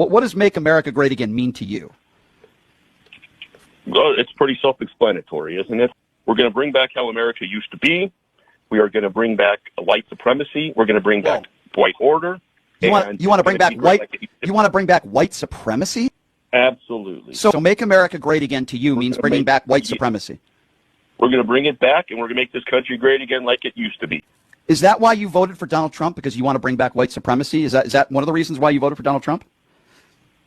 What does Make America Great Again mean to you? Well, it's pretty self-explanatory, isn't it? We're going to bring back how America used to be. We are going to bring back white supremacy. We're going to bring back white order. You want to bring back You want to bring back white supremacy? Absolutely. So Make America Great Again to you means bringing back white supremacy. We're going to bring it back, and we're going to make this country great again like it used to be. Is that why you voted for Donald Trump? Because you want to bring back white supremacy? Is that one of the reasons why you voted for Donald Trump?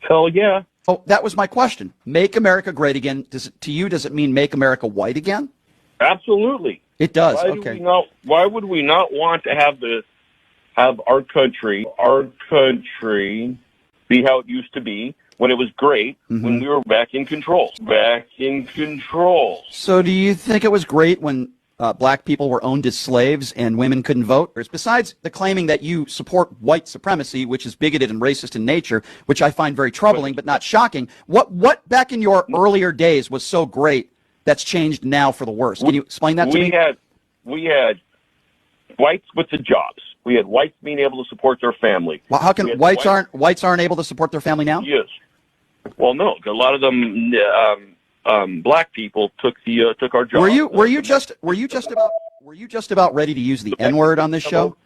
Hell yeah. Oh, that was my question. Make America Great Again. Does it mean make America white again? Absolutely. It does. Why would we not want to have our country be how it used to be when it was great, when we were back in control? So do you think it was great when black people were owned as slaves and women couldn't vote? Besides the claiming that you support white supremacy, which is bigoted and racist in nature, which I find very troubling but not shocking, what back in your earlier days was so great that's changed now for the worse? Can you explain that to me? We had whites with the jobs. We had whites being able to support their family. Well, how can whites aren't able to support their family now? Yes. Well, no, a lot of them black people took our jobs. Were you just about ready to use the N-word on this show?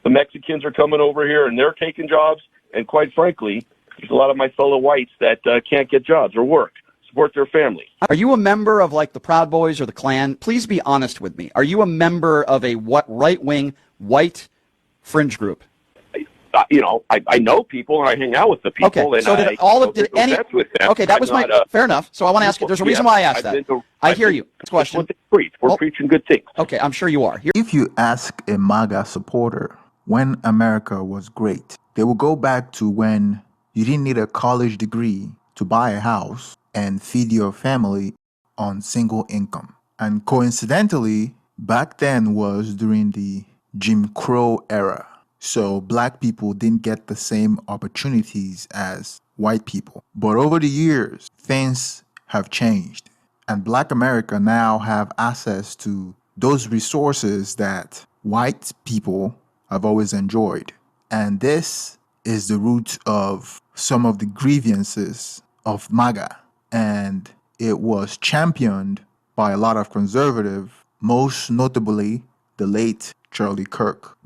The Mexicans are coming over here and they're taking jobs, and quite frankly, there's a lot of my fellow whites that can't get jobs or work, support their family. Are you a member of like the Proud Boys or the Klan? Please be honest with me. Are you a member of a right-wing white fringe group? I know people and I hang out with the people. Okay, so okay, that was fair enough. So I want to ask you, there's a reason why I asked that. I hear you. Next question. We're preaching good things. Okay, I'm sure you are. If you ask a MAGA supporter when America was great, they will go back to when you didn't need a college degree to buy a house and feed your family on single income. And coincidentally, back then was during the Jim Crow era. So black people didn't get the same opportunities as white people. But over the years, things have changed. And black America now have access to those resources that white people have always enjoyed. And this is the root of some of the grievances of MAGA. And it was championed by a lot of conservatives, most notably the late Charlie Kirk.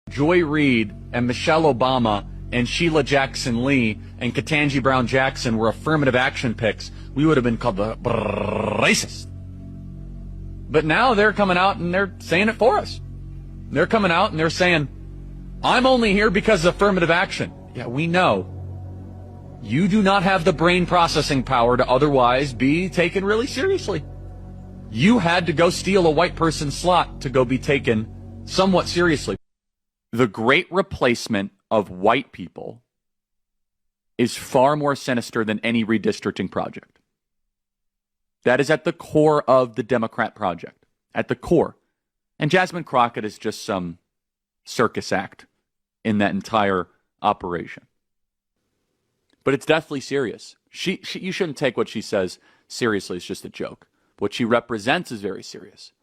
Joy Reid and Michelle Obama and Sheila Jackson Lee and Ketanji Brown Jackson were affirmative action picks, we would have been called the racist. But now they're coming out and they're saying it for us. They're coming out and they're saying, I'm only here because of affirmative action. Yeah, we know. You do not have the brain processing power to otherwise be taken really seriously. You had to go steal a white person's slot to go be taken somewhat seriously. The great replacement of white people is far more sinister than any redistricting project. That is at the core of the Democrat project. At the core. And Jasmine Crockett is just some circus act in that entire operation. But it's deathly serious. You shouldn't take what she says seriously. It's just a joke. What she represents is very serious,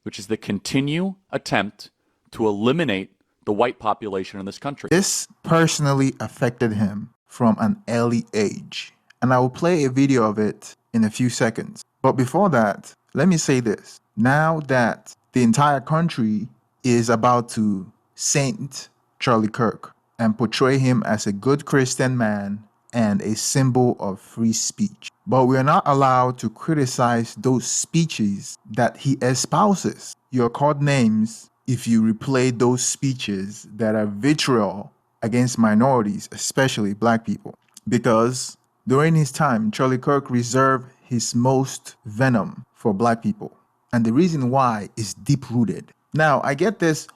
which is the continued attempt to eliminate the white population in this country. This personally affected him from an early age, and I will play a video of it in a few seconds. But before that, let me say this. Now that the entire country is about to saint Charlie Kirk and portray him as a good Christian man and a symbol of free speech, but we are not allowed to criticize those speeches that he espouses. You're called names if you replay those speeches that are vitriol against minorities, especially black people. Because during his time, Charlie Kirk reserved his most venom for black people. And the reason why is deep-rooted. Now, I get this,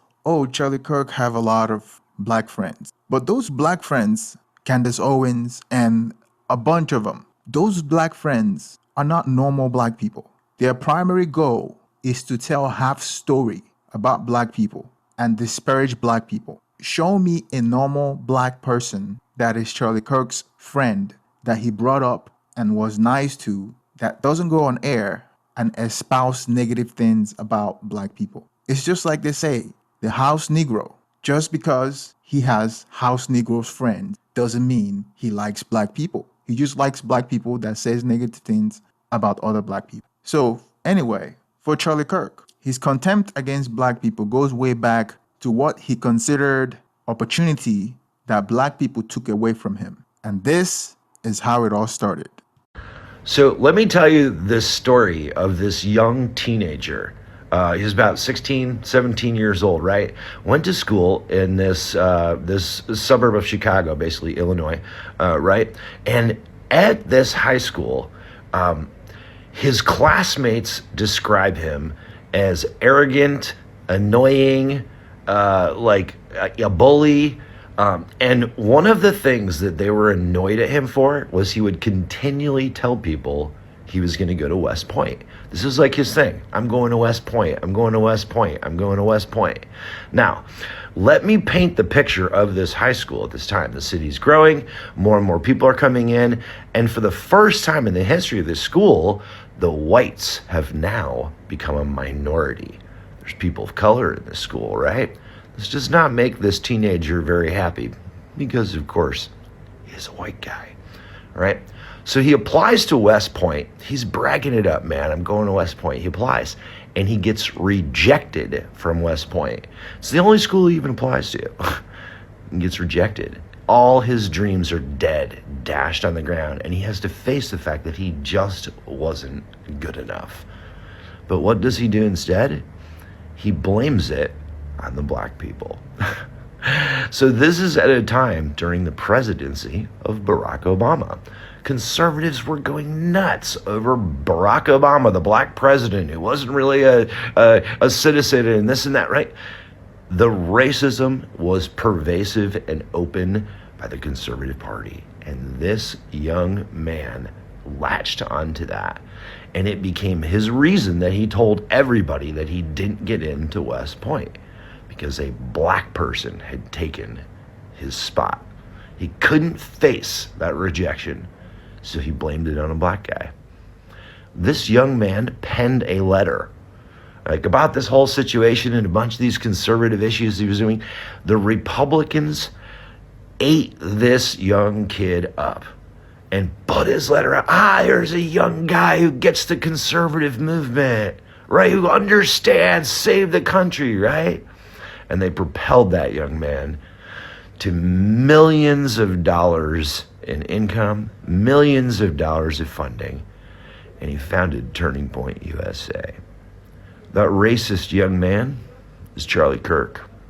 Charlie Kirk have a lot of black friends. But those black friends, Candace Owens and a bunch of them, those black friends are not normal black people. Their primary goal is to tell half story about black people and disparage black people. Show me a normal black person that is Charlie Kirk's friend that he brought up and was nice to, that doesn't go on air and espouse negative things about black people. It's just like they say, the house Negro. Just because he has house Negro's friends doesn't mean he likes black people. He just likes black people that says negative things about other black people. So anyway, for Charlie Kirk, his contempt against black people goes way back to what he considered opportunity that black people took away from him. And this is how it all started. So let me tell you this story of this young teenager. He was about 16, 17 years old, right? Went to school in this suburb of Chicago, basically Illinois, right? And at this high school, his classmates describe him as arrogant, annoying, like a bully. And one of the things that they were annoyed at him for was he would continually tell people he was going to go to West Point. This is like his thing. I'm going to West Point. I'm going to West Point. I'm going to West Point. Now, let me paint the picture of this high school at this time. The city's growing. More and more people are coming in. And for the first time in the history of this school, the whites have now become a minority. There's people of color in this school, right? This does not make this teenager very happy because, of course, he's a white guy, right? So he applies to West Point. He's bragging it up, man. I'm going to West Point. He applies, and he gets rejected from West Point. It's the only school he even applies to. He gets rejected. All his dreams are dead, dashed on the ground, and he has to face the fact that he just wasn't good enough. But what does he do instead? He blames it on the black people. So this is at a time during the presidency of Barack Obama. Conservatives were going nuts over Barack Obama, the black president who wasn't really a citizen and this and that, right? The racism was pervasive and open by the Conservative Party. And this young man latched onto that. And it became his reason that he told everybody that he didn't get into West Point because a black person had taken his spot. He couldn't face that rejection, so he blamed it on a black guy. This young man penned a letter about this whole situation and a bunch of these conservative issues he was doing. The Republicans ate this young kid up and put his letter out. Here's a young guy who gets the conservative movement, right? Who understands, save the country, right? And they propelled that young man to millions of dollars in income, millions of dollars of funding, and he founded Turning Point USA. That racist young man is Charlie Kirk.